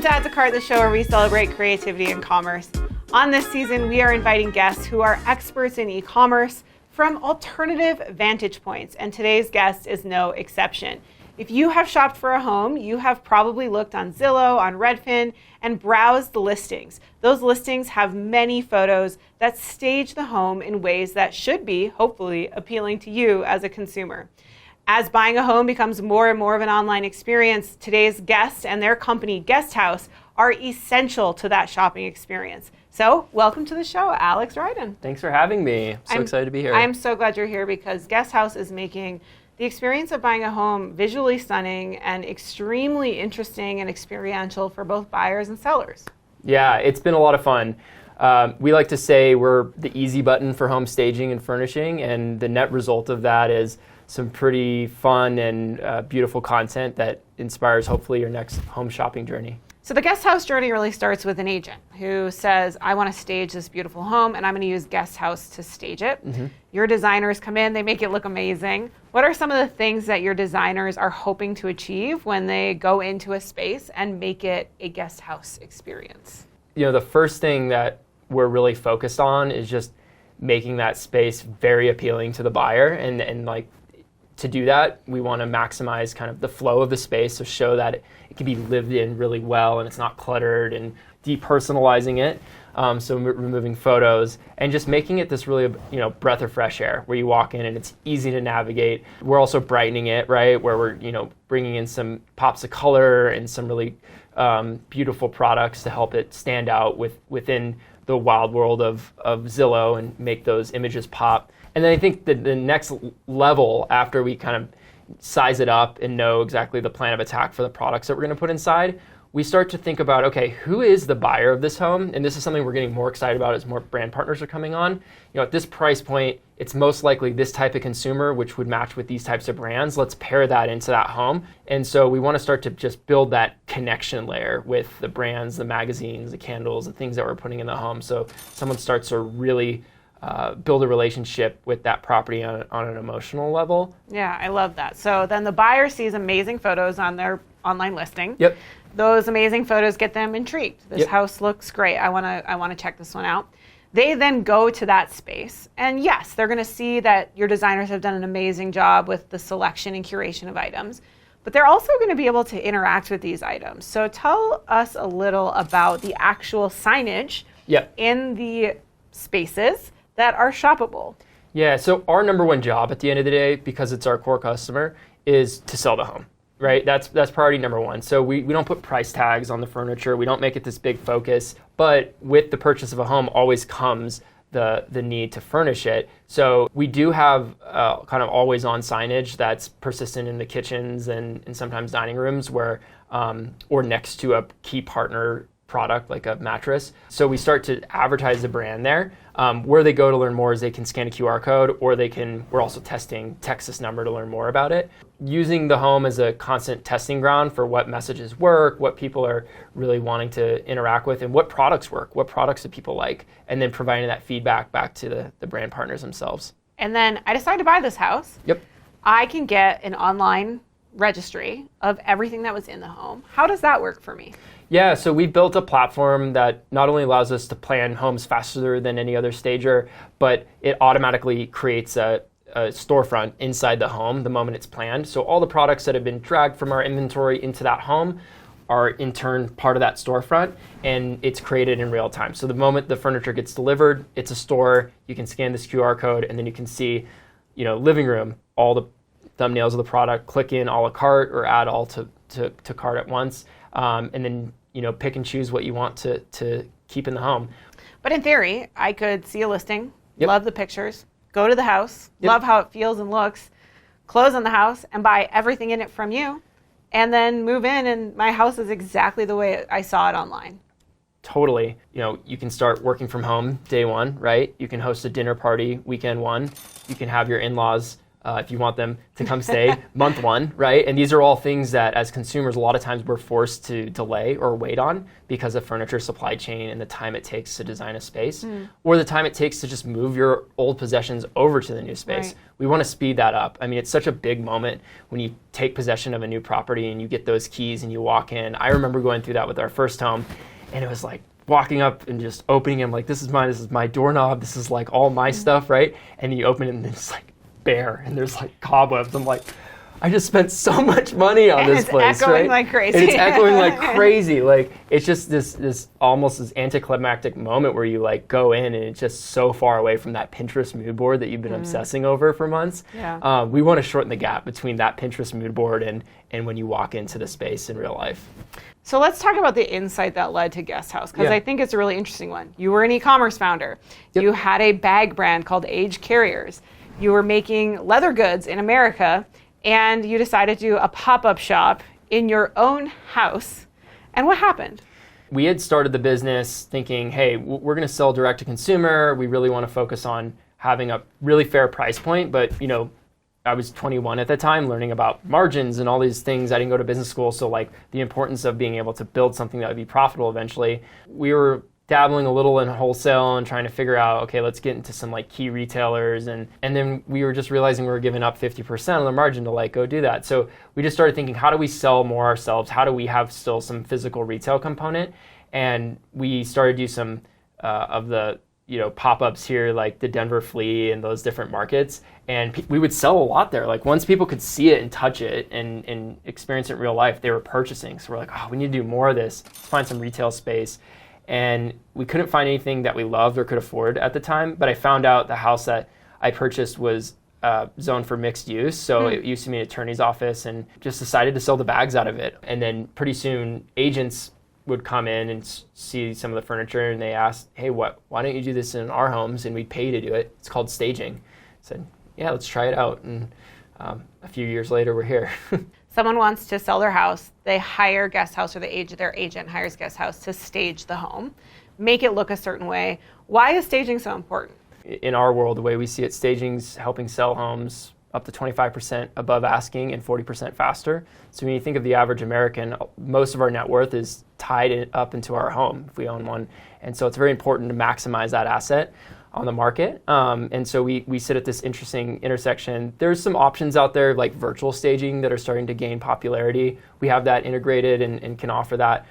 Welcome to Add to Cart, the show where we celebrate creativity and commerce. On this season, we are inviting guests who are experts in e-commerce from alternative vantage points, and today's guest is no exception. If you have shopped for a home, you have probably looked on Zillow, on Redfin, and browsed the listings. Those listings have many photos that stage the home in ways that should be, hopefully, appealing to you as a consumer. As buying a home becomes more and more of an online experience, today's guests and their company, Guest House, are essential to that shopping experience. So, welcome to the show, Alex Ryden. Thanks for having me. I'm excited to be here. I'm so glad you're here because Guest House is making the experience of buying a home visually stunning and extremely interesting and experiential for both buyers and sellers. Yeah, it's been a lot of fun. We like to say we're the easy button for home staging and furnishing, and the net result of that is some pretty fun and beautiful content that inspires hopefully your next home shopping journey. So the Guest House journey really starts with an agent who says, I want to stage this beautiful home and I'm going to use Guest House to stage it. Mm-hmm. Your designers come in, they make it look amazing. What are some of the things that your designers are hoping to achieve when they go into a space and make it a Guest House experience? You know, the first thing that we're really focused on is just making that space very appealing to the buyer, and like, to do that, we want to maximize kind of the flow of the space, so show that it can be lived in really well and it's not cluttered, and depersonalizing it. So removing photos and just making it this really, breath of fresh air where you walk in and it's easy to navigate. We're also brightening it, right? Where we're, bringing in some pops of color and some really beautiful products to help it stand out within the wild world of Zillow and make those images pop. And then I think the next level, after we kind of size it up and know exactly the plan of attack for the products that we're going to put inside, we start to think about, okay, who is the buyer of this home? And this is something we're getting more excited about as more brand partners are coming on. At this price point, it's most likely this type of consumer, which would match with these types of brands. Let's pair that into that home. And so we want to start to just build that connection layer with the brands, the magazines, the candles, the things that we're putting in the home. So someone starts to really build a relationship with that property on an emotional level. Yeah, I love that. So then the buyer sees amazing photos on their online listing. Yep. Those amazing photos get them intrigued. This house looks great. I want to check this one out. They then go to that space, and yes, they're going to see that your designers have done an amazing job with the selection and curation of items, but they're also going to be able to interact with these items. So tell us a little about the actual signage in the spaces that are shoppable. Yeah, so our number one job at the end of the day, because it's our core customer, is to sell the home, right? That's priority number one. So we don't put price tags on the furniture. We don't make it this big focus. But with the purchase of a home always comes the need to furnish it. So we do have kind of always on signage that's persistent in the kitchens and sometimes dining rooms where, or next to a key partner product like a mattress. So we start to advertise the brand there. Where they go to learn more is they can scan a QR code, or we're also testing text this number to learn more about it. Using the home as a constant testing ground for what messages work, what people are really wanting to interact with, and what products work, what products do people like, and then providing that feedback back to the brand partners themselves. And then I decide to buy this house. Yep. I can get an online registry of everything that was in the home. How does that work for me? Yeah, so we built a platform that not only allows us to plan homes faster than any other stager, but it automatically creates a storefront inside the home the moment it's planned. So all the products that have been dragged from our inventory into that home are in turn part of that storefront, and it's created in real time. So the moment the furniture gets delivered, it's a store, you can scan this QR code, and then you can see, living room, all the thumbnails of the product, click in a la carte or add all to cart at once, and then pick and choose what you want to keep in the home. But in theory, I could see a listing, love the pictures, go to the house, love how it feels and looks, close on the house, and buy everything in it from you, and then move in, and my house is exactly the way I saw it online. Totally. You can start working from home day one, right? You can host a dinner party weekend one. You can have your in-laws if you want them to come stay, month 1, right? And these are all things that as consumers, a lot of times we're forced to delay or wait on because of furniture supply chain and the time it takes to design a space, or the time it takes to just move your old possessions over to the new space. Right. We want to speed that up. I mean, it's such a big moment when you take possession of a new property and you get those keys and you walk in. I remember going through that with our first home, and it was like walking up and just opening them, like, this is my doorknob, this is like all my stuff, right? And you open it and it's like bare, and there's like cobwebs. I'm like, I just spent so much money on this place, right? And it's echoing like crazy. And it's echoing like crazy. Like, it's just this almost this anticlimactic moment where you like go in and it's just so far away from that Pinterest mood board that you've been obsessing over for months. Yeah. We want to shorten the gap between that Pinterest mood board and when you walk into the space in real life. So let's talk about the insight that led to Guest House, because I think it's a really interesting one. You were an e-commerce founder. Yep. You had a bag brand called Age Carriers. You were making leather goods in America, and you decided to do a pop-up shop in your own house. And what happened? We had started the business thinking, hey, we're going to sell direct to consumer. We really want to focus on having a really fair price point. But, you know, I was 21 at the time, learning about margins and all these things. I didn't go to business school, so like the importance of being able to build something that would be profitable eventually. We were dabbling a little in wholesale and trying to figure out, okay, let's get into some like key retailers. And then we were just realizing we were giving up 50% of the margin to like go do that. So we just started thinking, how do we sell more ourselves? How do we have still some physical retail component? And we started to do some of the pop-ups here, like the Denver Flea and those different markets. And we would sell a lot there. Like once people could see it and touch it and experience it in real life, they were purchasing. So we're like, oh, we need to do more of this, find some retail space. And we couldn't find anything that we loved or could afford at the time. But I found out the house that I purchased was zoned for mixed use. So it used to be an attorney's office, and just decided to sell the bags out of it. And then pretty soon agents would come in and see some of the furniture, and they asked, hey, why don't you do this in our homes? And we'd pay you to do it. It's called staging. I said, yeah, let's try it out. And a few years later, we're here. Someone wants to sell their house. They hire Guest House, or their agent hires Guest House to stage the home, make it look a certain way. Why is staging so important? In our world, the way we see it, staging's helping sell homes up to 25% above asking and 40% faster. So when you think of the average American, most of our net worth is tied up into our home if we own one. And so it's very important to maximize that asset on the market. And so we sit at this interesting intersection. There's some options out there like virtual staging that are starting to gain popularity. We have that integrated and can offer that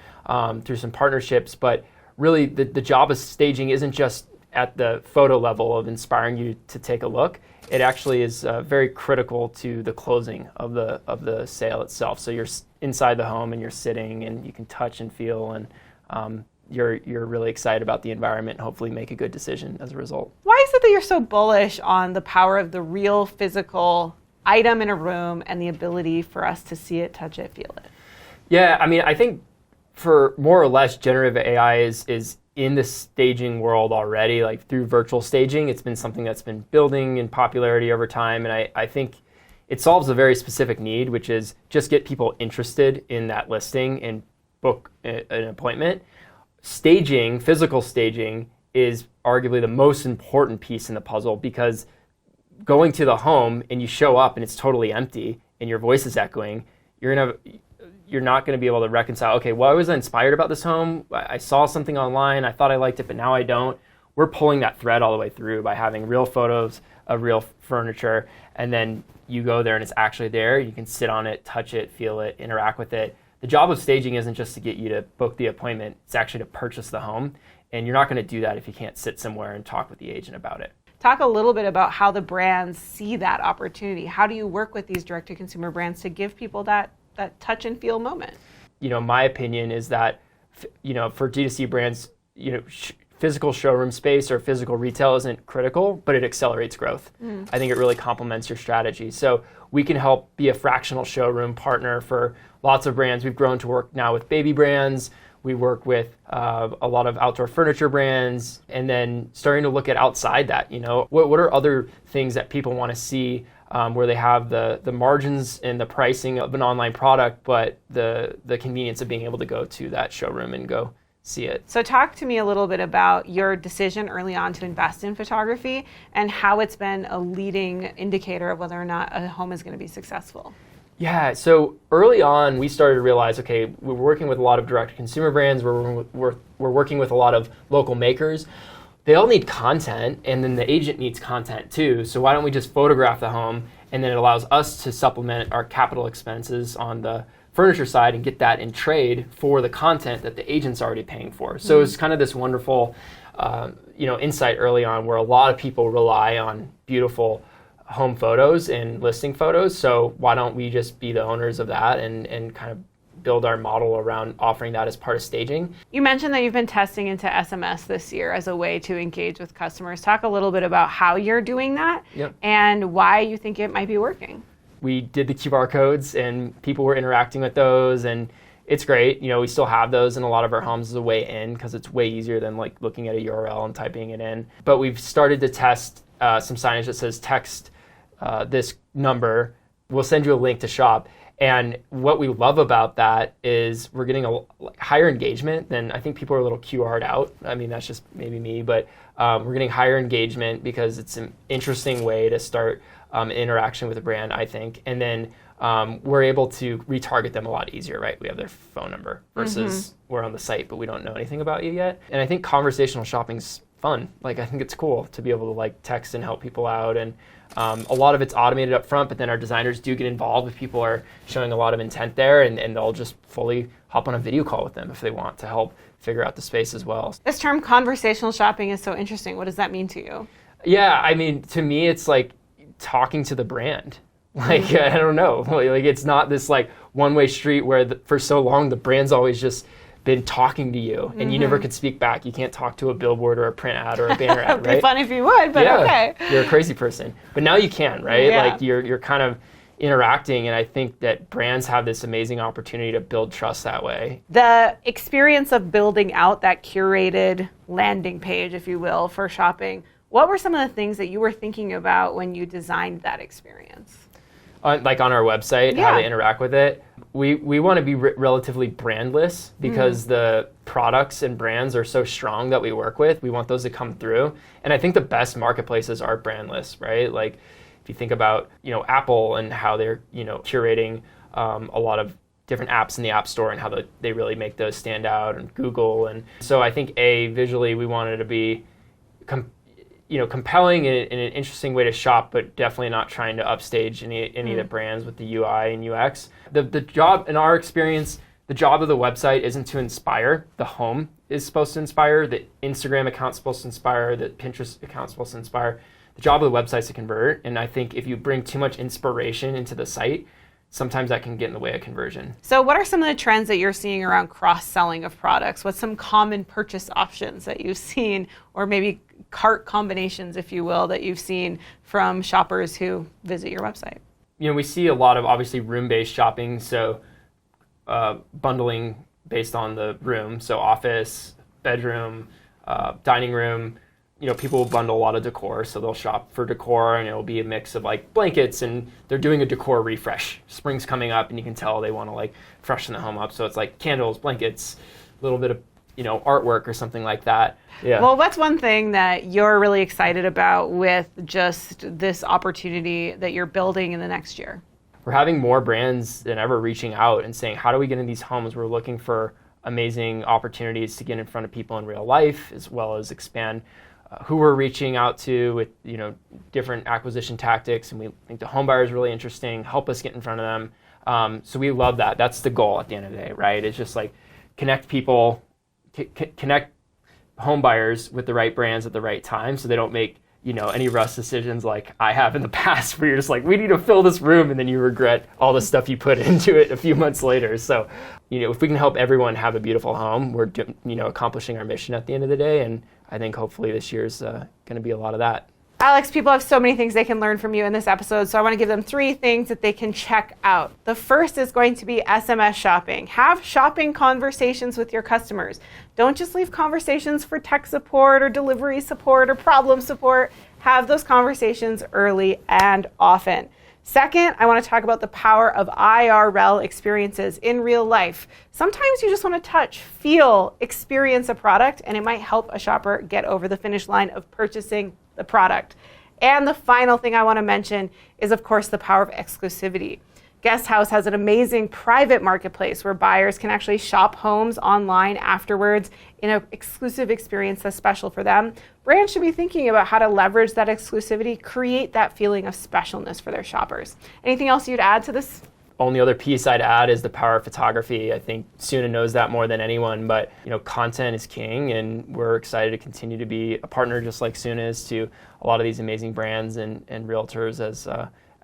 through some partnerships. But really the job of staging isn't just at the photo level of inspiring you to take a look. It actually is very critical to the closing of the sale itself. So you're inside the home and you're sitting and you can touch and feel, and you're really excited about the environment and hopefully make a good decision as a result. Why is it that you're so bullish on the power of the real physical item in a room and the ability for us to see it, touch it, feel it? Yeah, I mean, I think for more or less generative AI is in the staging world already, like through virtual staging. It's been something that's been building in popularity over time. And I think it solves a very specific need, which is just get people interested in that listing and book an appointment. Staging, physical staging, is arguably the most important piece in the puzzle, because going to the home and you show up and it's totally empty and your voice is echoing, you're not going to be able to reconcile, okay, well, I was inspired about this home. I saw something online. I thought I liked it, but now I don't. We're pulling that thread all the way through by having real photos of real furniture. And then you go there and it's actually there. You can sit on it, touch it, feel it, interact with it. The job of staging isn't just to get you to book the appointment. It's actually to purchase the home. And you're not going to do that if you can't sit somewhere and talk with the agent about it. Talk a little bit about how the brands see that opportunity. How do you work with these direct-to-consumer brands to give people that touch and feel moment? My opinion is that, for D2C brands, physical showroom space or physical retail isn't critical, but it accelerates growth. I think it really complements your strategy. So we can help be a fractional showroom partner for lots of brands. We've grown to work now with baby brands. We work with a lot of outdoor furniture brands, and then starting to look at outside that, what are other things that people want to see where they have the margins and the pricing of an online product, but the convenience of being able to go to that showroom and go see it. So talk to me a little bit about your decision early on to invest in photography and how it's been a leading indicator of whether or not a home is going to be successful. Yeah, so early on, we started to realize, okay, we're working with a lot of direct-to-consumer brands, we're working with a lot of local makers. They all need content, and then the agent needs content too, so why don't we just photograph the home, and then it allows us to supplement our capital expenses on the furniture side and get that in trade for the content that the agent's already paying for. So it's kind of this wonderful insight early on where a lot of people rely on beautiful home photos and listing photos, so why don't we just be the owners of that and kind of build our model around offering that as part of staging. You mentioned that you've been testing into SMS this year as a way to engage with customers. Talk a little bit about how you're doing that and why you think it might be working. We did the QR codes and people were interacting with those, and it's great. We still have those in a lot of our homes as a way in because it's way easier than like looking at a URL and typing it in. But we've started to test some signage that says text this number, we'll send you a link to shop. And what we love about that is we're getting a higher engagement than I think people are a little QR'd out. I mean, that's just maybe me, but we're getting higher engagement because it's an interesting way to start interaction with a brand, I think. And then we're able to retarget them a lot easier, right? We have their phone number versus we're on the site, but we don't know anything about you yet. And I think conversational shopping's fun. Like, I think it's cool to be able to like text and help people out. And a lot of it's automated up front, but then our designers do get involved if people are showing a lot of intent there, and they'll just fully hop on a video call with them if they want to help figure out the space as well. This term conversational shopping is so interesting. What does that mean to you? Yeah, I mean, to me, it's like talking to the brand. Like, I don't know. Like, it's not this like one-way street where for so long the brand's always just been talking to you and you never could speak back. You can't talk to a billboard or a print ad or a banner ad, right? It'd be fun if you would, but okay. You're a crazy person. But now you can, right? Yeah. Like you're kind of interacting, and I think that brands have this amazing opportunity to build trust that way. The experience of building out that curated landing page, if you will, for shopping, what were some of the things that you were thinking about when you designed that experience? Like on our website, how to interact with it. We want to be relatively brandless because the products and brands are so strong that we work with. We want those to come through. And I think the best marketplaces are brandless, right? Like if you think about, Apple and how they're, curating a lot of different apps in the App Store and how they really make those stand out, and Google. And so I think visually we wanted to be compelling in an interesting way to shop, but definitely not trying to upstage any of the brands with the UI and UX. The job, in our experience, the job of the website isn't to inspire. The home is supposed to inspire. The Instagram account's supposed to inspire. The Pinterest account's supposed to inspire. The job of the website is to convert. And I think if you bring too much inspiration into the site, sometimes that can get in the way of conversion. So what are some of the trends that you're seeing around cross-selling of products? What's some common purchase options that you've seen, or maybe cart combinations, if you will, that you've seen from shoppers who visit your website? We see a lot of obviously room-based shopping, so bundling based on the room, so office, bedroom, dining room. People will bundle a lot of decor, so they'll shop for decor, and it'll be a mix of like blankets, and they're doing a decor refresh. Spring's coming up, and you can tell they want to like freshen the home up, so it's like candles, blankets, a little bit of artwork or something like that. Yeah. Well, what's one thing that you're really excited about with just this opportunity that you're building in the next year? We're having more brands than ever reaching out and saying, how do we get in these homes? We're looking for amazing opportunities to get in front of people in real life, as well as expand who we're reaching out to with different acquisition tactics. And we think the home buyer is really interesting. Help us get in front of them. So we love that. That's the goal at the end of the day, right? It's just like connect people, connect home buyers with the right brands at the right time, so they don't make any rush decisions like I have in the past, where you're just like, we need to fill this room, and then you regret all the stuff you put into it a few months later. So if we can help everyone have a beautiful home, we're accomplishing our mission at the end of the day. And I think hopefully this year's going to be a lot of that. Alex, people have so many things they can learn from you in this episode, so I want to give them 3 things that they can check out. The first is going to be SMS shopping. Have shopping conversations with your customers. Don't just leave conversations for tech support or delivery support or problem support. Have those conversations early and often. Second, I want to talk about the power of IRL experiences in real life. Sometimes you just want to touch, feel, experience a product, and it might help a shopper get over the finish line of purchasing the product. And the final thing I want to mention is, of course, the power of exclusivity. Guest House has an amazing private marketplace where buyers can actually shop homes online afterwards in an exclusive experience that's special for them. Brands should be thinking about how to leverage that exclusivity, create that feeling of specialness for their shoppers. Anything else you'd add to this? Only other piece I'd add is the power of photography. I think Soona knows that more than anyone, but content is king, and we're excited to continue to be a partner just like Soona is to a lot of these amazing brands and realtors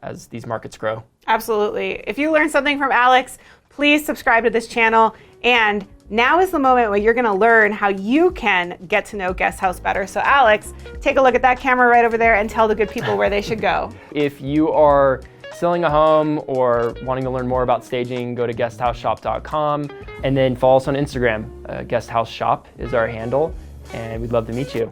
as these markets grow. Absolutely. If you learned something from Alex, please subscribe to this channel. And now is the moment where you're going to learn how you can get to know Guest House better. So Alex, take a look at that camera right over there and tell the good people where they should go. If you are selling a home or wanting to learn more about staging, go to guesthouseshop.com and then follow us on Instagram. Guesthouse Shop is our handle, and we'd love to meet you.